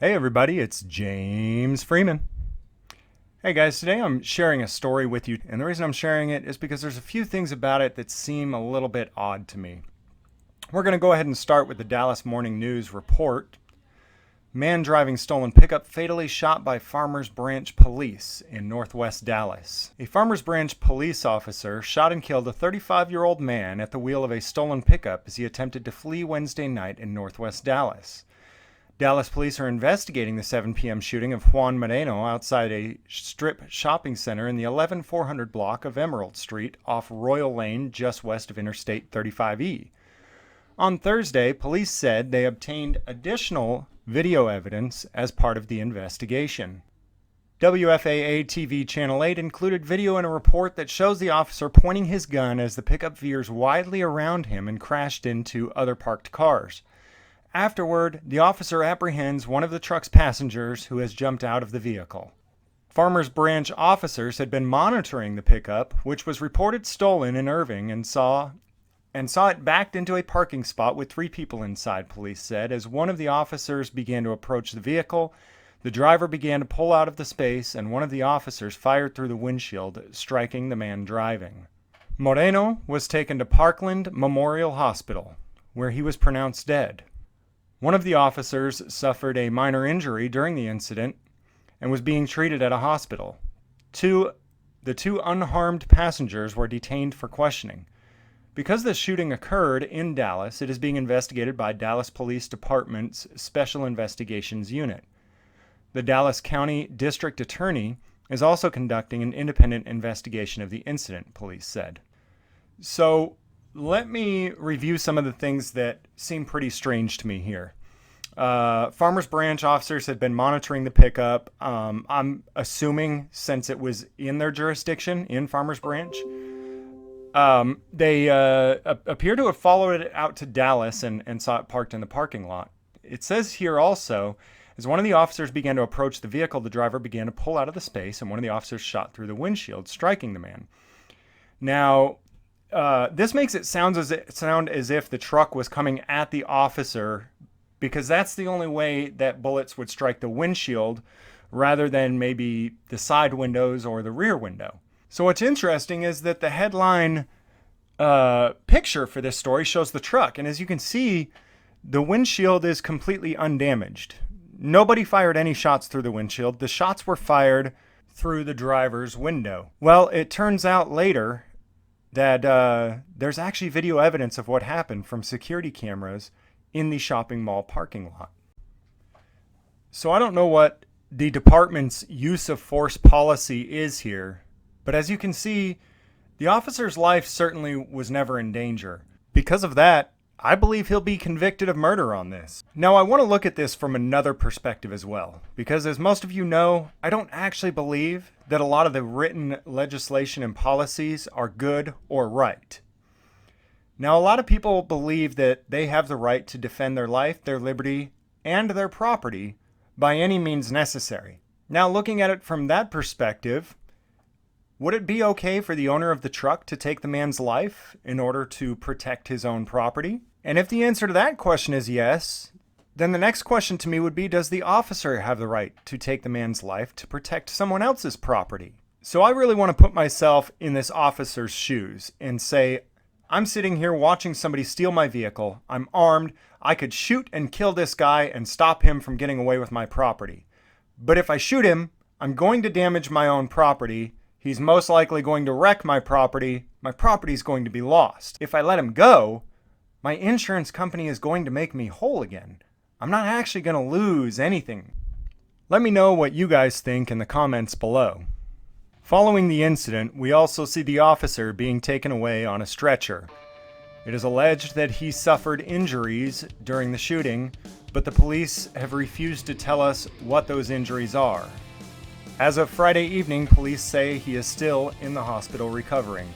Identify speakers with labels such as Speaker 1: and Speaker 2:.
Speaker 1: Hey everybody, it's James Freeman. Hey guys, today I'm sharing a story with you, and the reason I'm sharing it is because there's a few things about it that seem a little bit odd to me. We're going to go ahead and start with the Dallas Morning News report. Man driving stolen pickup fatally shot by Farmers Branch police in northwest Dallas. A Farmers Branch police officer shot and killed a 35-year-old man at the wheel of a stolen pickup as he attempted to flee Wednesday night in northwest Dallas. Dallas police are investigating the 7 p.m. shooting of Juan Moreno outside a strip shopping center in the 11400 block of Emerald Street off Royal Lane just west of Interstate 35E. On Thursday, police said they obtained additional video evidence as part of the investigation. WFAA-TV Channel 8 included video in a report that shows the officer pointing his gun as the pickup veers widely around him and crashed into other parked cars. Afterward, the officer apprehends one of the truck's passengers who has jumped out of the vehicle. Farmers Branch officers had been monitoring the pickup, which was reported stolen in Irving, and saw it backed into a parking spot with 3 people inside, police said. As one of the officers began to approach the vehicle, the driver began to pull out of the space, and one of the officers fired through the windshield, striking the man driving. Moreno was taken to Parkland Memorial Hospital, where he was pronounced dead. One of the officers suffered a minor injury during the incident and was being treated at a hospital. The two unharmed passengers were detained for questioning. Because the shooting occurred in Dallas, it is being investigated by Dallas Police Department's Special Investigations Unit. The Dallas County District Attorney is also conducting an independent investigation of the incident, police said. So, let me review some of the things that seem pretty strange to me here. Farmers Branch officers had been monitoring the pickup. I'm assuming since it was in their jurisdiction, in Farmers Branch, they appear to have followed it out to Dallas and saw it parked in the parking lot. It says here also, as one of the officers began to approach the vehicle, the driver began to pull out of the space, and one of the officers shot through the windshield, striking the man. Now, this makes it sound as if the truck was coming at the officer, because that's the only way that bullets would strike the windshield rather than maybe the side windows or the rear window. So what's interesting is that the headline picture for this story shows the truck, and as you can see, the windshield is completely undamaged. Nobody fired any shots through the windshield. The shots were fired through the driver's window. Well, it turns out later that there's actually video evidence of what happened from security cameras in the shopping mall parking lot. So I don't know what the department's use of force policy is here, but as you can see, the officer's life certainly was never in danger. Because of that, I believe he'll be convicted of murder on this. Now, I want to look at this from another perspective as well, because as most of you know, I don't actually believe that a lot of the written legislation and policies are good or right. Now, a lot of people believe that they have the right to defend their life, their liberty, and their property by any means necessary. Now, looking at it from that perspective, would it be okay for the owner of the truck to take the man's life in order to protect his own property? And if the answer to that question is yes, then the next question to me would be, does the officer have the right to take the man's life to protect someone else's property? So I really want to put myself in this officer's shoes and say, I'm sitting here watching somebody steal my vehicle. I'm armed. I could shoot and kill this guy and stop him from getting away with my property. But if I shoot him, I'm going to damage my own property. He's most likely going to wreck my property. My property is going to be lost. If I let him go, my insurance company is going to make me whole again. I'm not actually going to lose anything. Let me know what you guys think in the comments below. Following the incident, we also see the officer being taken away on a stretcher. It is alleged that he suffered injuries during the shooting, but the police have refused to tell us what those injuries are. As of Friday evening, police say he is still in the hospital recovering.